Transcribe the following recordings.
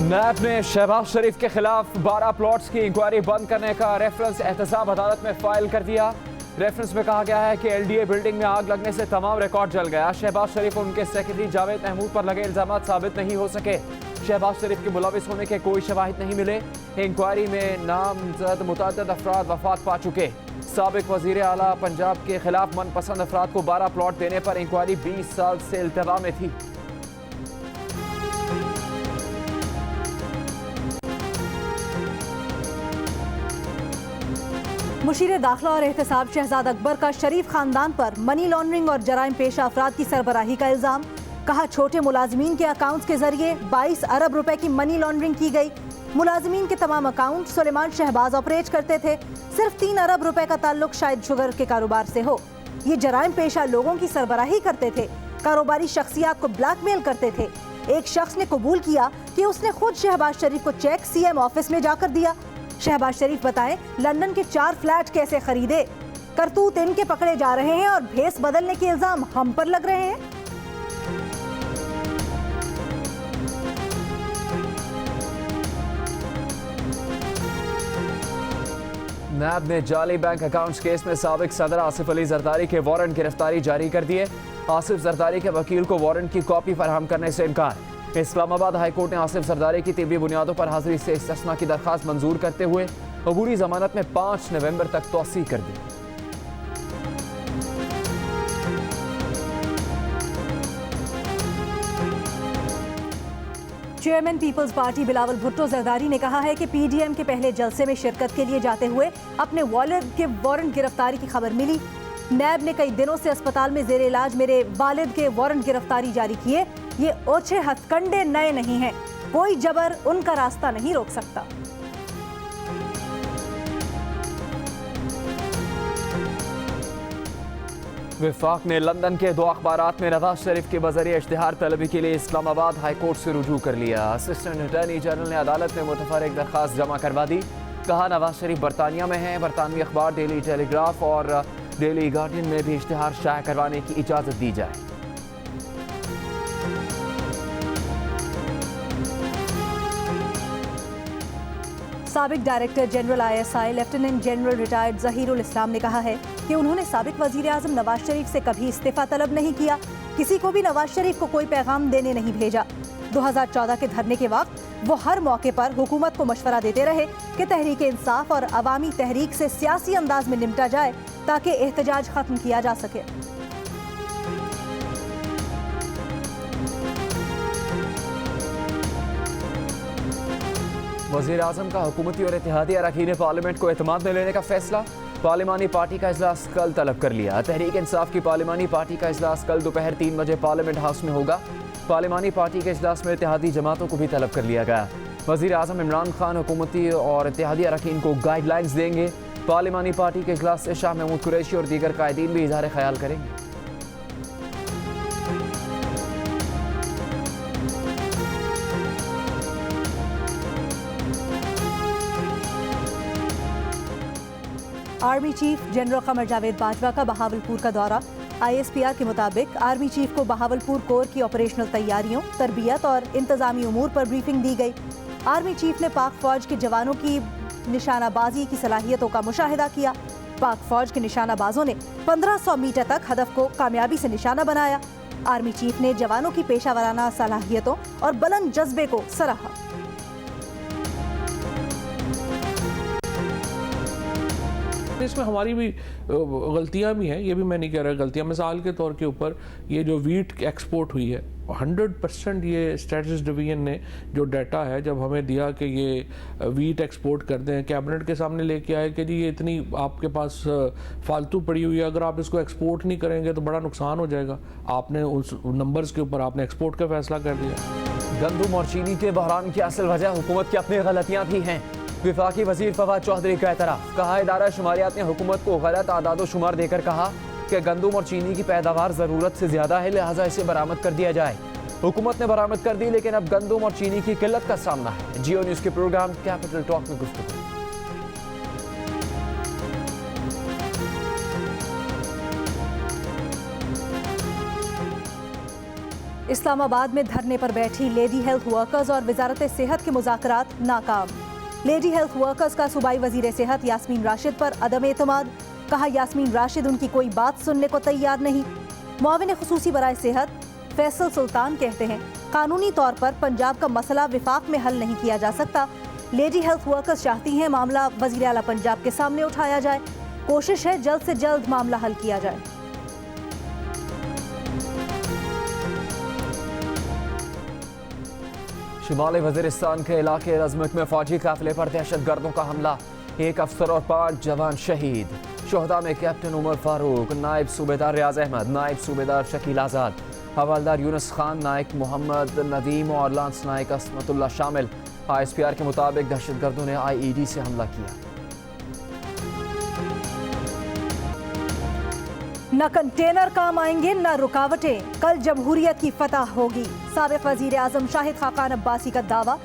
नैब ने शहबाज शरीफ के खिलाफ 12 प्लॉट्स की इंक्वायरी बंद करने का रेफरेंस एहतसाब अदालत में फाइल कर दिया। रेफरेंस में कहा गया है कि एलडीए बिल्डिंग में आग लगने से तमाम रिकॉर्ड जल गया। शहबाज शरीफ और उनके सेक्रेटरी जावेद महमूद पर लगे इल्जाम साबित नहीं हो सके। शहबाज शरीफ के मुलविस होने के कोई शवाहिद नहीं मिले। इंक्वायरी में नामजद मुतअद्दिद अफराद वफात पा चुके। साबिक वजीर आला पंजाब के खिलाफ मनपसंद अफराद को 12 प्लॉट देने पर इंक्वायरी 20 साल से इल्तवा में थी। मुशीर दाखिला और एहतसाब शहजाद अकबर का शरीफ खानदान पर मनी लॉन्ड्रिंग और जराइम पेशा अफराद की सरबराही का इल्जाम। कहा छोटे मुलाजमीन के अकाउंट्स के जरिए 22 अरब रुपए की मनी लॉन्ड्रिंग की गई। मुलाजमीन के तमाम अकाउंट सुलेमान शहबाज ऑपरेट करते थे। सिर्फ 3 अरब रुपए का ताल्लुक शायद शुगर के कारोबार से हो। ये जराइम पेशा लोगों की सरबराही करते थे, कारोबारी शख्सियात को ब्लैकमेल करते थे। एक शख्स ने कबूल किया कि उसने खुद शहबाज शरीफ को चेक सीएम ऑफिस में जाकर दिया। शहबाज शरीफ बताएं लंदन के 4 फ्लैट कैसे खरीदे। करतूत इनके पकड़े जा रहे हैं और भेस बदलने के इल्जाम हम पर लग रहे हैं। नैब ने जाली बैंक अकाउंट्स केस में साबिक सदर आसिफ अली जरदारी के वारंट गिरफ्तारी जारी कर दिए। आसिफ जरदारी के वकील को वारंट की कॉपी फराहम करने से इनकार। इस्लामाबाद हाईकोर्ट ने आसिफ जरदारी की तिब्बी बुनियादों पर हाजिरी से इस्तिस्ना की दरख्वास्त मंजूर करते हुए अबूरी जमानत में 5 नवंबर तक तौसीह कर दी। Chairman peoples party Bilawal Bhutto Zardari ने कहा है कि पीडीएम के पहले जलसे में शिरकत के लिए जाते हुए अपने वालिद के वारंट गिरफ्तारी की खबर मिली। नैब ने कई दिनों से अस्पताल में जेर इलाज मेरे वालिद के वारंट गिरफ्तारी जारी किए। ये ओछे हथकंडे नए नहीं हैं, कोई जबर उनका रास्ता नहीं रोक सकता। विफाक ने लंदन के 2 अखबारात में नवाज शरीफ के बजरिए इश्तिहार तलबी के लिए इस्लामाबाद हाईकोर्ट से रुजू कर लिया। असिस्टेंट अटॉर्नी जनरल ने अदालत में मुतफर्रिक दरख्वास्त जमा करवा दी। कहा नवाज शरीफ बरतानिया में हैं। बरतानवी अखबार डेली टेलीग्राफ और डेली गार्डियन में भी इश्तिहार शाया करवाने की इजाज़त दी जाए। साबिक director general ISI lieutenant general retired Zaheerul Islam ने कहा है कि उन्होंने साबिक वजीर आजम नवाज शरीफ से कभी इस्तीफा तलब नहीं किया। किसी को भी नवाज शरीफ को कोई पैगाम देने नहीं भेजा। 2014 के धरने के वक्त वो हर मौके पर हुकूमत को मशवरा देते रहे कि तहरीक इंसाफ और अवामी तहरीक से सियासी अंदाज में निपटा जाए ताकि एहतजाज खत्म किया जा सके। वज़ीर आज़म का हुकूमती और इत्तेहादी अरकान पार्लियामेंट को एतमाद में लेने का फैसला। पार्लिमानी पार्टी का इजलास कल तलब कर लिया। तहरीक इंसाफ की पार्लिमानी पार्टी का इजलास कल दोपहर 3 बजे पार्लियामेंट हाउस में होगा। पार्लिमानी पार्टी के इजलास में इत्तेहादी जमातों को भी तलब कर लिया गया। वज़ीर आज़म इमरान खान हुकूमती और इत्तेहादी अरकान को गाइडलाइंस देंगे। पार्लिमानी पार्टी के इजलास से शाह महमूद कुरैशी और दीगर कायदीन भी इज़हार ख्याल करेंगे। Army chief general Qamar Javed Bajwa का बहावलपुर का दौरा। ISPR के मुताबिक आर्मी चीफ को बहावलपुर कोर की ऑपरेशनल तैयारियों, तरबियत और इंतजामी उमूर पर ब्रीफिंग दी गई। आर्मी चीफ ने पाक फौज के जवानों की निशानाबाजी की सलाहियतों का मुशाहिदा किया। पाक फौज के निशानाबाजों ने 1500 मीटर तक हदफ को कामयाबी से निशाना बनाया। आर्मी चीफ ने जवानों की पेशा वराना सलाहियतों और बुलंद जज्बे को सराहा। इसमें हमारी भी गलतियां भी हैं, ये भी मैं नहीं कह रहा गलतियां। मिसाल के तौर के ऊपर ये जो वीट एक्सपोर्ट हुई है 100% ये स्टैटिस्टिक्स डिवीजन ने जो डाटा है जब हमें दिया कि ये वीट एक्सपोर्ट करते हैं, कैबिनेट के सामने लेके आए कि जी ये इतनी आपके पास फालतू पड़ी हुई है, अगर आप इसको एक्सपोर्ट नहीं करेंगे तो बड़ा नुकसान हो जाएगा। आपने उस नंबर्स के ऊपर आपने एक्सपोर्ट का फैसला कर दिया। गंदम और चीनी के बहरान की असल वजह हुकूमत की अपनी गलतियाँ भी हैं। विफाकी वजीर फवाद चौधरी का एतराफ़। कहा इदारा शुमारियात ने हुकूमत को गलत आदाद शुमार देकर कहा कि गंदम और चीनी की पैदावार ज़रूरत से ज़्यादा है, लिहाजा इसे बरामद कर दिया जाए। हुकूमत ने बरामद कर दी लेकिन अब गंदम और चीनी की किल्लत का सामना है। जियो न्यूज़ के प्रोग्राम कैपिटल टॉक में गुफ्तगू। इस्लामाबाद में धरने पर बैठी लेडी हेल्थ वर्कर्स और वजारत सेहत के मुज़ाकरात नाकाम। लेडी हेल्थ वर्कर्स का सूबाई वजीर सेहत यास्मीन राशिद पर अदम एतमाद। कहा यास्मीन राशिद उनकी कोई बात सुनने को तैयार नहीं। मुआविन खुसूसी बराए सेहत फैसल सुल्तान कहते हैं कानूनी तौर पर पंजाब का मसला विफाक में हल नहीं किया जा सकता। लेडी हेल्थ वर्कर्स चाहती हैं मामला वज़ीर आला पंजाब के सामने उठाया जाए। कोशिश है जल्द से जल्द मामला हल किया जाए। शुमाली वजीरिस्तान के इलाके रज़मुक में फौजी काफिले पर दहशत गर्दों का हमला। 1 अफसर और 5 जवान शहीद। शोहदा में कैप्टन उमर फारूक, नायब सूबेदार रियाज अहमद, नायब सूबेदार शकील आज़ाद, हवलदार यूनुस खान, नायक मोहम्मद नदीम और लांस नायक असमतुल्ला शामिल। ISPR के मुताबिक दहशतगर्दों ने IED से हमला किया। न कंटेनर काम आएंगे न रुकावटें, कल जमहूरियत की फतह होगी। साबिक वजीर आजम शाहिद खाकान अब्बासी का दावा।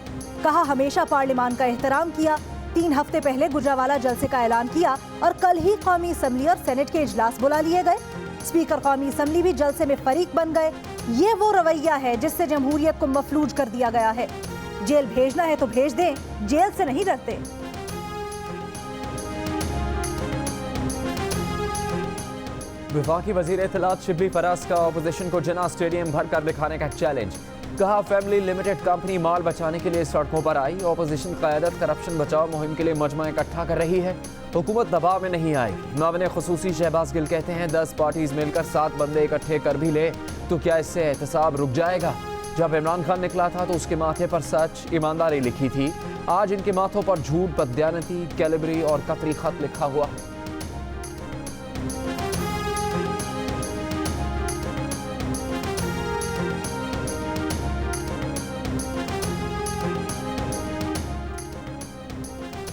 कहा हमेशा पार्लियामान का एहतराम किया। 3 हफ्ते पहले गुजरावाला जलसे का ऐलान किया और कल ही कौमी असम्बली और सेनेट के इजलास बुला लिए गए। स्पीकर कौमी असम्बली भी जलसे में फरीक बन गए। ये वो रवैया है जिससे जमहूरियत को मफलूज कर दिया गया है। जेल भेजना है तो भेज दें, जेल से नहीं डरते। वफाकी वजीर इत्तलात शिबली फराज का अपोजिशन को जना स्टेडियम भर कर दिखाने का चैलेंज। कहा फैमिली लिमिटेड कंपनी माल बचाने के लिए सड़कों पर आई। अपोजिशन क़यादत करप्शन बचाओ मुहिम के लिए मजमा इकट्ठा कर रही है। हुकूमत दबाव में नहीं आएगी। मुआविन खुसूसी शहबाज गिल कहते हैं 10 पार्टीज मिलकर 7 बंदे इकट्ठे कर भी ले तो क्या इससे एहतसाब रुक जाएगा। जब इमरान खान निकला था तो उसके माथे पर सच ईमानदारी लिखी थी। आज इनके माथों पर झूठ, बददियानती, कैलिबरी और कतरी खत लिखा हुआ है।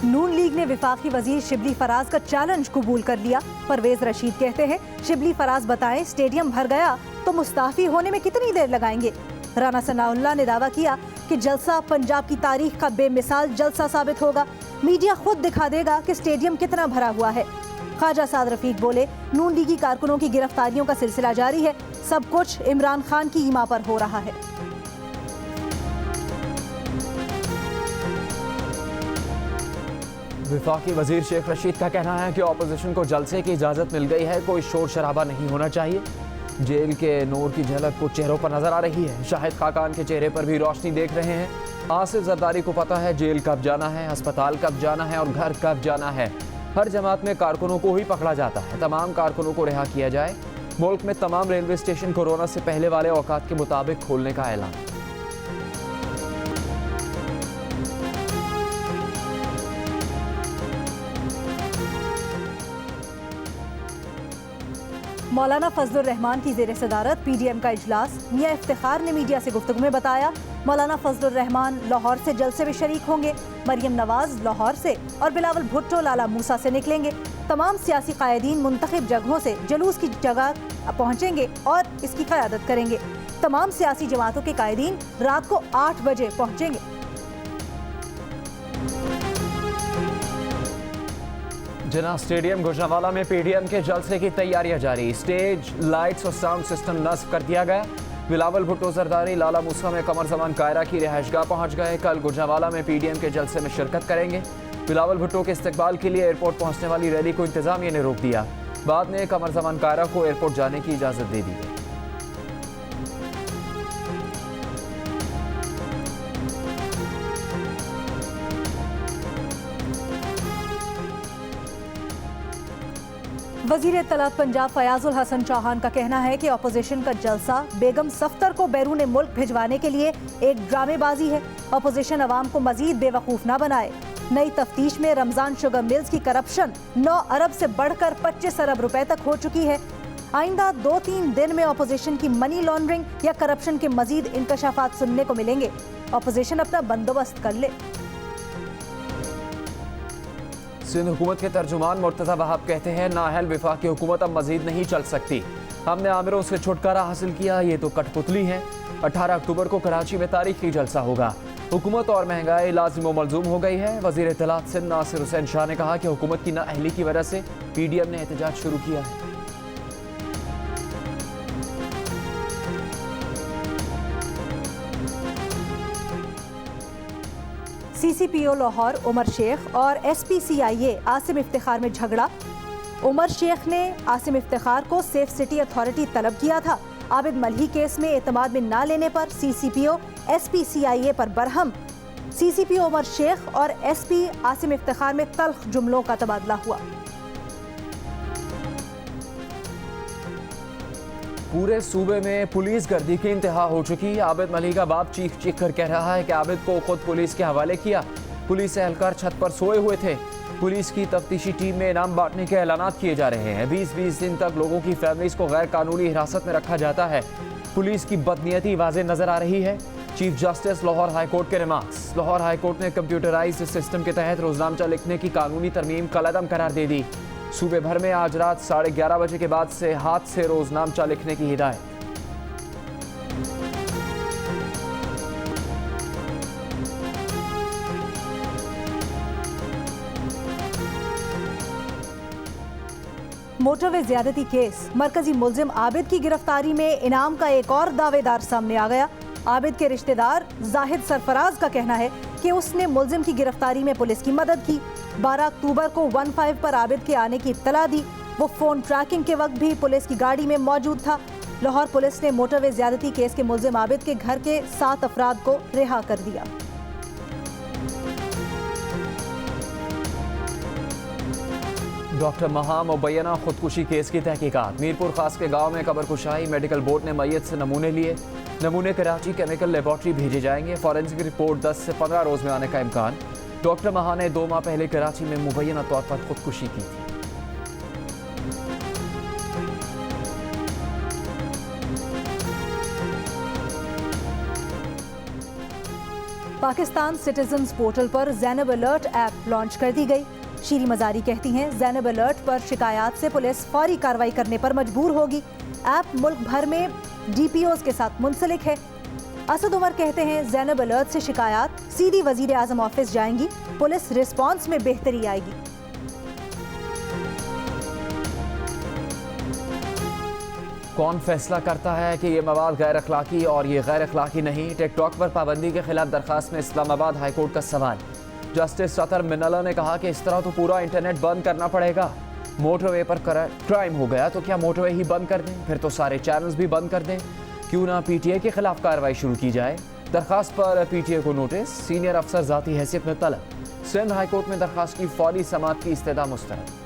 नून लीग ने विफाकी वजीर शिबली फराज का चैलेंज कबूल कर लिया। परवेज रशीद कहते हैं शिबली फराज बताएं स्टेडियम भर गया तो मुस्ताफी होने में कितनी देर लगाएंगे। राना सनाउल्लाह ने दावा किया कि जलसा पंजाब की तारीख का बेमिसाल जलसा साबित होगा। मीडिया खुद दिखा देगा कि स्टेडियम कितना भरा हुआ है। ख्वाजा साद रफीक बोले नून लीगी कारकुनों की गिरफ्तारियों का सिलसिला जारी है। सब कुछ इमरान खान की ईमा पर हो रहा है। वफाकी वजीर शेख रशीद का कहना है कि अपोजिशन को जलसे की इजाज़त मिल गई है। कोई शोर शराबा नहीं होना चाहिए। जेल के नूर की झलक कुछ चेहरों पर नजर आ रही है। शाहिद खाकान के चेहरे पर भी रोशनी देख रहे हैं। आसिफ जरदारी को पता है जेल कब जाना है, अस्पताल कब जाना है और घर कब जाना है। हर जमात में कारकुनों को ही पकड़ा जाता है। तमाम कारकुनों को रिहा किया जाए। मुल्क में तमाम रेलवे स्टेशन कोरोना से पहले वाले औकात के मुताबिक खोलने का ऐलान। मौलाना फजलुर रहमान की ज़ेर सदारत PDM का इजलास। मियां इफ्तिखार ने मीडिया से गुफ्तगू में बताया मौलाना फजलुर रहमान लाहौर से जलसे में शरीक होंगे। मरियम नवाज लाहौर से और बिलावल भुट्टो लाला मूसा से निकलेंगे। तमाम सियासी कायदीन मुंतखब जगहों से जुलूस की जगह पहुँचेंगे और इसकी क़यादत करेंगे। तमाम सियासी जमातों के कायदीन रात को 8 बजे पहुँचेंगे। जना स्टेडियम गुजरावाला में PDM के जलसे की तैयारियां जारी। स्टेज, लाइट्स और साउंड सिस्टम नस्ब कर दिया गया। बिलावल भुट्टो जरदारी लाला मूसा में कमर जमान कायरा की रिहाइशगाह पहुंच गए। कल गुजरावाला में PDM के जलसे में शिरकत करेंगे। बिलावल भुट्टो के इस्तकबाल के लिए एयरपोर्ट पहुंचने वाली रैली को इंतजामिया ने रोक दिया। बाद में कमर जमान कायरा को एयरपोर्ट जाने की इजाज़त दे दी गई। वजीर इत्तलात पंजाब फयाजुल हसन चौहान का कहना है कि अपोजिशन का जलसा बेगम सफ्तर को बैरून मुल्क भिजवाने के लिए एक ड्रामेबाजी है। अपोजिशन अवाम को मजीद बेवकूफ़ न बनाए। नई तफ्तीश में रमजान शुगर मिल्स की करप्शन 9 अरब से बढ़कर 25 अरब रुपए तक हो चुकी है। आइंदा 2-3 दिन में अपोजिशन की मनी लॉन्ड्रिंग या करप्शन के मजीद इंकशाफात सुनने को मिलेंगे। अपोजिशन अपना बंदोबस्त कर ले। सिंध हुकूमत के तर्जुमान मुर्तज़ा वहाब कहते हैं नाअहल वफाकी हुकूमत अब मजीद नहीं चल सकती। हमने आमिरों से छुटकारा हासिल किया। ये तो कठपुतली है। 18 अक्टूबर को कराची में तारीखी जलसा होगा। हुकूमत और महंगाई लाजिम व मलजूम हो गई है। वज़ीर इत्तलात सिंध नासिर हुसैन शाह ने कहा कि हुकूमत की नाअहली की वजह से PDM ने एहतजाज शुरू किया है। CCPO लाहौर उमर शेख और SPCIA आसिम इफ्तिखार में झगड़ा। उमर शेख ने आसिम इफ्तिखार को सेफ सिटी अथॉरिटी तलब किया था। आबिद मलही केस में एतमाद में ना लेने पर CCPO SPCIA पर बरहम। CCPO उमर शेख और SP आसिम इफ्तिखार में तल्ख जुमलों का तबादला हुआ। पूरे सूबे में पुलिस गर्दी की इंतहा हो चुकी। आबिद मलिक का बाप चीख चीख कर कह रहा है कि आबिद को खुद पुलिस के हवाले किया। पुलिस एहलकार छत पर सोए हुए थे। पुलिस की तफ्तीशी टीम में इनाम बांटने के ऐलानात किए जा रहे हैं। 20-20 दिन तक लोगों की फैमिलीज को गैर कानूनी हिरासत में रखा जाता है। पुलिस की बदनीयती वाज़ेह नजर आ रही है। Chief justice Lahore high court के रिमार्क्स। लाहौर हाई कोर्ट ने कंप्यूटराइज्ड सिस्टम के तहत रोजनामचा लिखने की कानूनी तरमीम कलअदम करार दे दी। सूबे भर में आज रात 11:30 बजे के बाद से हाथ से रोजनामचा लिखने की हिदायत। मोटरवे ज्यादती केस, मरकजी मुल्जिम आबिद की गिरफ्तारी में इनाम का एक और दावेदार सामने आ गया। आबिद के रिश्तेदार जाहिद सरफराज का कहना है कि उसने मुल्जिम की गिरफ्तारी में पुलिस की मदद की। 12 अक्टूबर को 15 पर आबिद के आने की इत्तला दी। वो फोन ट्रैकिंग के वक्त भी पुलिस की गाड़ी में मौजूद था। लाहौर पुलिस ने मोटरवे ज्यादती केस के मुल्जिम आबिद के घर के 7 अफराद को रिहा कर दिया। डॉक्टर महा मुबैना खुदकुशी केस की तहकीकात। मीरपुर खास के गांव में कब्र कुशाई। मेडिकल बोर्ड ने मैयत से नमूने लिए। नमूने कराची केमिकल लेबॉर्ट्री भेजे जाएंगे। फॉरेंसिक रिपोर्ट 10 से 15 रोज में आने का इम्कान। डॉक्टर महा ने 2 माह पहले कराची में मुबैना तौर पर खुदकुशी की थी। पाकिस्तान सिटीजन्स पोर्टल पर ज़ैनब अलर्ट ऐप लॉन्च कर दी गई। शीरी मजारी कहती हैं ज़ैनब अलर्ट पर शिकायत से पुलिस फौरी कार्रवाई करने पर मजबूर होगी। ऐप मुल्क भर में DPOs के साथ मुंसलिक है। असद उमर कहते हैं ज़ैनब अलर्ट से शिकायत सीधी वजीर आजम ऑफिस जाएंगी। पुलिस रिस्पांस में बेहतरी आएगी। कौन फैसला करता है कि ये मवाद गैर अखलाकी और ये गैर अखलाकी नहीं? टिकटॉक पर पाबंदी के खिलाफ दरखास्त में इस्लामाबाद हाई कोर्ट का सवाल। जस्टिस सतर मिनल्ला ने कहा कि इस तरह तो पूरा इंटरनेट बंद करना पड़ेगा। मोटरवे पर क्राइम हो गया तो क्या मोटरवे ही बंद कर दें? फिर तो सारे चैनल्स भी बंद कर दें। क्यों ना PTA के खिलाफ कार्रवाई शुरू की जाए? दरखास्त पर PTA को नोटिस। सीनियर अफसर जाती हैसियत में तलब। सिंध हाई कोर्ट में दरखास्त की फौरी समाअत की इस्तदा मुस्तरद।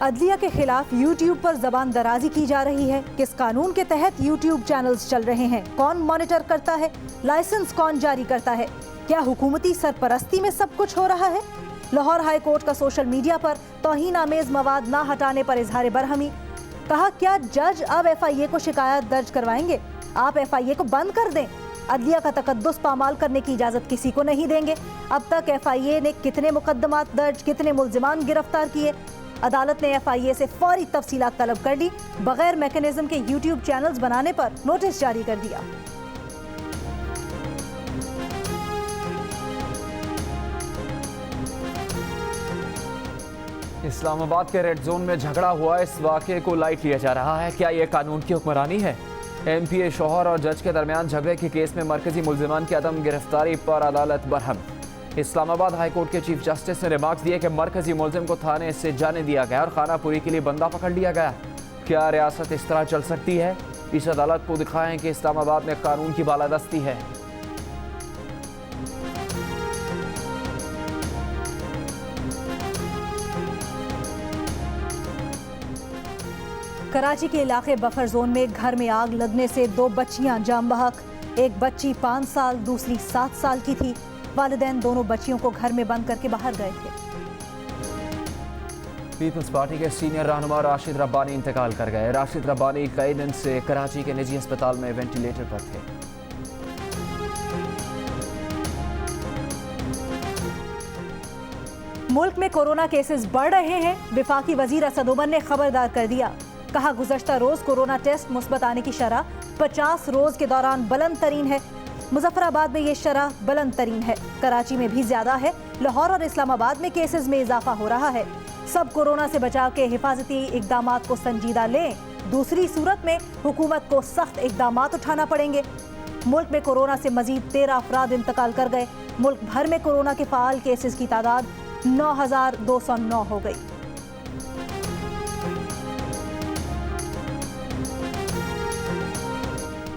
अदलिया के खिलाफ YouTube पर जबान दराजी की जा रही है। किस कानून के तहत YouTube चैनल्स चल रहे हैं? कौन मॉनिटर करता है? लाइसेंस कौन जारी करता है? क्या हुकूमती सरपरस्ती में सब कुछ हो रहा है? लाहौर हाई कोर्ट का सोशल मीडिया पर तौहीन आमेज मवाद ना हटाने पर इजहार बरहमी। कहा क्या जज अब FIA को शिकायत दर्ज करवाएंगे? आप FIA को बंद कर दें। अदलिया का तकद्दुस पामाल करने की इजाजत किसी को नहीं देंगे। अब तक FIA ने कितने मुकदमात दर्ज, कितने मुल्जिमान गिरफ्तार किए? अदालत ने FIA से फौरी तफसीलात तलब कर ली। बगैर मैकेनिज्म के YouTube चैनल्स बनाने पर नोटिस जारी कर दिया। इस्लामाबाद के रेड जोन में झगड़ा हुआ। इस वाक़े को लाइट लिया जा रहा है। क्या यह कानून की हुक्मरानी है? MPA शौहर और जज के दरमियान झगड़े के केस में मरकजी मुल्जिमान की अदम गिरफ्तारी पर अदालत बरहम। इस्लामाबाद हाई कोर्ट के चीफ जस्टिस ने रिमार्क्स दिए कि मरकजी मुल्जिम को थाने से जाने दिया गया और खानापुरी के लिए बंदा पकड़ लिया गया। क्या रियासत इस तरह चल सकती है? इस अदालत को दिखाएं कि इस्लामाबाद में कानून की बालादस्ती है। कराची के इलाके बफर जोन में घर में आग लगने से 2 बच्चियां जाम बहक। एक बच्ची 5 साल, दूसरी 7 साल की थी। वालिदैन दोनों बच्चियों को घर में बंद करके बाहर गए थे। पीपल्स पार्टी के सीनियर रहनुमा राशिद रब्बानी इंतकाल कर गए। राशिद रब्बानी कई दिन से कराची के निजी अस्पताल में वेंटिलेटर पर थे। मुल्क में कोरोना केसेस बढ़ रहे हैं। वफाकी वजीर असद उमर ने खबरदार कर दिया। कहा गुज़श्ता रोज कोरोना टेस्ट मुस्बत आने की शरह 50 रोज के दौरान बुलंद तरीन है। मुजफ्फराबाद में ये शरह बुलंद तरीन है। कराची में भी ज्यादा है। लाहौर और इस्लामाबाद में केसेस में इजाफा हो रहा है। सब कोरोना से बचाव के हिफाजती इकदाम को संजीदा लें, दूसरी सूरत में हुकूमत को सख्त इकदाम उठाना पड़ेंगे। मुल्क में कोरोना से मजीद 13 अफराद इंतकाल कर गए। मुल्क भर में कोरोना के फाल केसेस की तादाद 9,209 हो गई।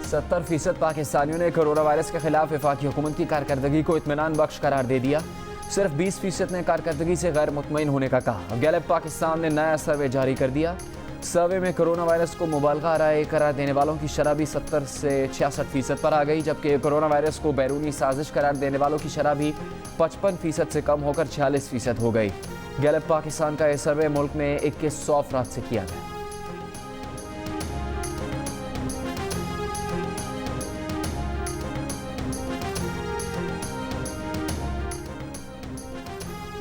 सत्तर फीसद पाकिस्तानियों ने कोरोना वायरस के खिलाफ वफाकी हुकूमत की कारकर्दगी को इत्मीनान बख्श करार दे दिया। सिर्फ 20% ने कारकर्दगी से गैर मुतमईन होने का कहा। गैलप पाकिस्तान ने नया सर्वे जारी कर दिया। सर्वे में कोरोना वायरस को मुबालगा राय करार देने वालों की शरह भी 70 से 66% पर आ गई, जबकि कोरोना वायरस को बैरूनी साजिश करार देने वालों की शरह भी 55% से कम होकर 46% हो गई। गैलप पाकिस्तान का यह सर्वे मुल्क में 2100 अफराद से किया गया।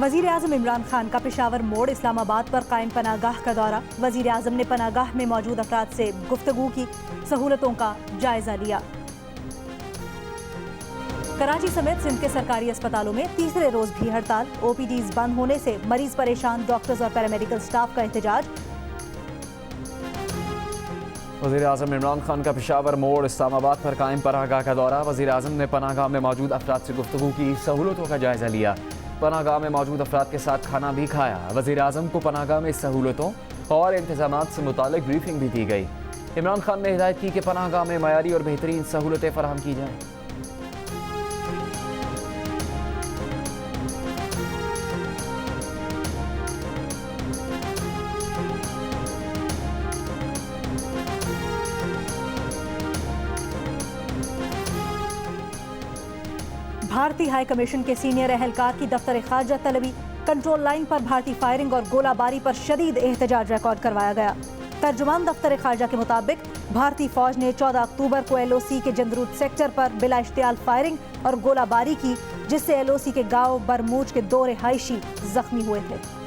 वजीर आजम इमरान खान का पेशावर मोड़ इस्लामाबाद पर कायम पनागाह का दौरा। वजीर आजम ने पनागाह में मौजूद अफराद से गुफ्तगू की, सहूलतों का जायजा लिया। कराची समेत सिंध के सरकारी अस्पतालों में तीसरे रोज भी हड़ताल। ओपीडीज बंद होने से मरीज परेशान, डॉक्टर्स और पैरामेडिकल स्टाफ का एहतजाज। वज़ीर आज़म इमरान खान का पेशावर मोड़ इस्लामाबाद पर कायम पनागाह का दौरा। वज़ीर आज़म ने पनागाह में मौजूद अफराद से गुफ्तगू की, सहूलतों का जायजा लिया। पनागाह में मौजूद अफराद के साथ खाना भी खाया। वज़ीर आज़म को पनागाह में सहूलतों और इंतजामात से मुतालिक ब्रीफिंग भी दी गई। इमरान खान ने हिदायत की कि पनागाह में मयारी और बेहतरीन सहूलतें फराहम की जाएँ। भारतीय हाई कमीशन के सीनियर एहलकार की दफ्तर खारजा तलबी। कंट्रोल लाइन पर भारतीय फायरिंग और गोलाबारी पर शदीद एहतजाज रिकॉर्ड करवाया गया। तर्जुमान दफ्तर खारजा के मुताबिक भारतीय फौज ने 14 अक्टूबर को LOC के जंदरूद सेक्टर पर बिला इश्तियाल फायरिंग और गोलाबारी की, जिससे LOC के गांव बरमूज के 2 रिहायशी जख्मी हुए थे।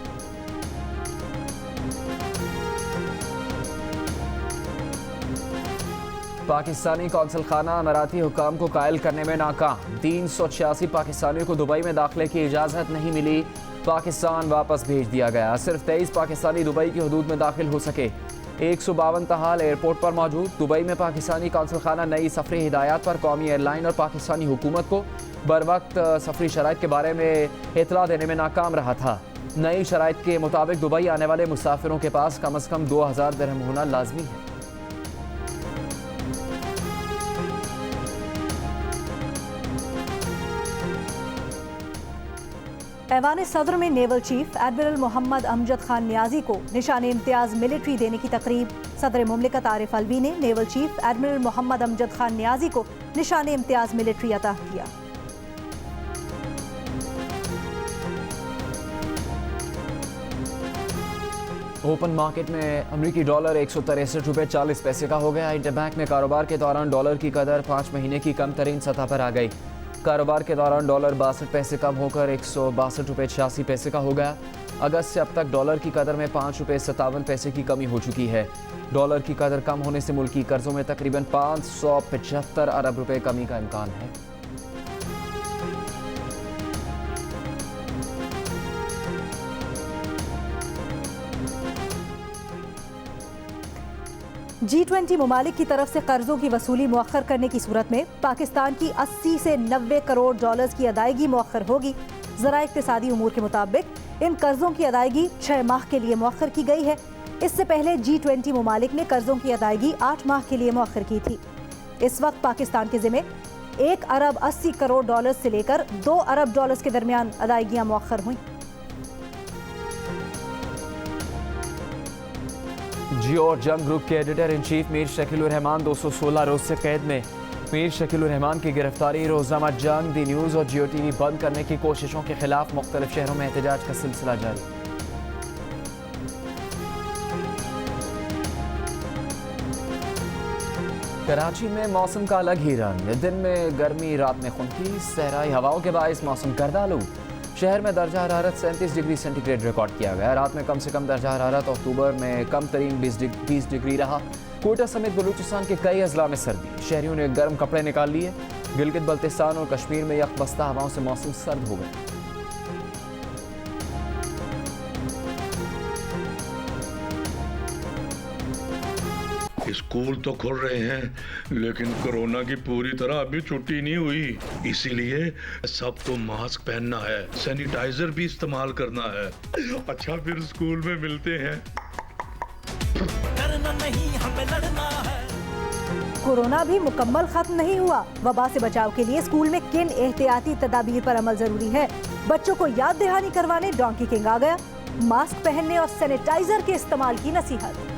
पाकिस्तानी कौंसल खाना अमाराती हुकाम को कायल करने में नाकाम। 386 पाकिस्तानियों को दुबई में दाखिले की इजाज़त नहीं मिली, पाकिस्तान वापस भेज दिया गया। सिर्फ 23 पाकिस्तानी दुबई की हदूद में दाखिल हो सके। 152 तहाल एयरपोर्ट पर मौजूद। दुबई में पाकिस्तानी कौंसल खाना नई सफरी हिदायत पर कौमी एयरलाइन और पाकिस्तानी हुकूमत को बर वक्त सफरी शराइत के बारे में इतला देने में नाकाम रहा था। नई शराइत के मुताबिक दुबई आने वाले मुसाफिरों के पास कम अज़ कम 2000 दिरहम होना लाजमी है। ऐवान सदर में naval chief admiral Mohammad Amjad Khan Niazi को निशान इम्तियाज मिलिट्री देने की तकरीब। सदर मुमलिकत आरिफ अलवी ने naval chief admiral Mohammad Amjad Khan Niazi को निशान इम्तियाज मिलिट्री अता किया। ओपन मार्केट में अमरीकी डॉलर 163 रुपये 40 पैसे का हो गया। इंटरबैंक में कारोबार के दौरान डॉलर की कदर 5 महीने की कम तरीन सतह पर आ गई। कारोबार के दौरान डॉलर 62 पैसे कम होकर 162 रुपये 86 पैसे का हो गया। अगस्त से अब तक डॉलर की कदर में 5 रुपये 57 पैसे की कमी हो चुकी है। डॉलर की कदर कम होने से मुल्की कर्जों में तकरीबन 575 अरब रुपये कमी का इम्कान है। G20 ममालिक की तरफ से कर्जों की वसूली मुअख्खर करने की सूरत में पाकिस्तान की 80 से 90 करोड़ डॉलर्स की अदायगी मुअख्खर होगी। ज़रा इक़्तिसादी उमूर के मुताबिक इन कर्जों की अदायगी 6 माह के लिए मुअख्खर की गई है। इससे पहले G20 ममालिक ने कर्जों की अदायगी 8 माह के लिए मुअख्खर की थी। इस वक्त पाकिस्तान के ज़िम्मे 1 अरब 80 करोड़ डॉलर्स से लेकर 2 अरब डॉलर्स के दरमियान अदायगियाँ मुअख्खर हुई। जियो और जंग ग्रुप के editor in chief Mir Shakilur Rehman 216 रोज से कैद में। मीर शकीलुर रहमान की गिरफ्तारी, रोजनामा जंग, दी न्यूज़ और जियो टीवी बंद करने की कोशिशों के खिलाफ मुख्तलिफ शहरों में एहतजाज का सिलसिला जारी। कराची में मौसम का अलग ही रंग। दिन में गर्मी, रात में खुनकी, सहराई हवाओं के बायस मौसम गर्दालू। शहर में दर्जा हरारत 37 डिग्री सेंटीग्रेड रिकॉर्ड किया गया। रात में कम से कम दर्जा हरारत अक्टूबर में कम तरीन 20 डिग्री रहा। कोयटा समेत बलूचिस्तान के कई अजला में सर्दी, शहरियों ने गर्म कपड़े निकाल लिए। गिलगित बल्तिस्तान और कश्मीर में यकबस्ता हवाओं से मौसम सर्द हो गया। स्कूल तो खुल रहे हैं लेकिन कोरोना की पूरी तरह अभी छुट्टी नहीं हुई, इसीलिए सबको मास्क पहनना है, सैनिटाइजर भी इस्तेमाल करना है। अच्छा फिर स्कूल में मिलते हैं। डरना नहीं, हमें लड़ना है। कोरोना भी मुकम्मल खत्म नहीं हुआ। वबा से बचाव के लिए स्कूल में किन एहतियाती तदाबीर पर अमल जरूरी है, बच्चों को याद दहानी करवाने डोंकी किंग आ गया। मास्क पहनने और सैनिटाइजर के इस्तेमाल की नसीहत।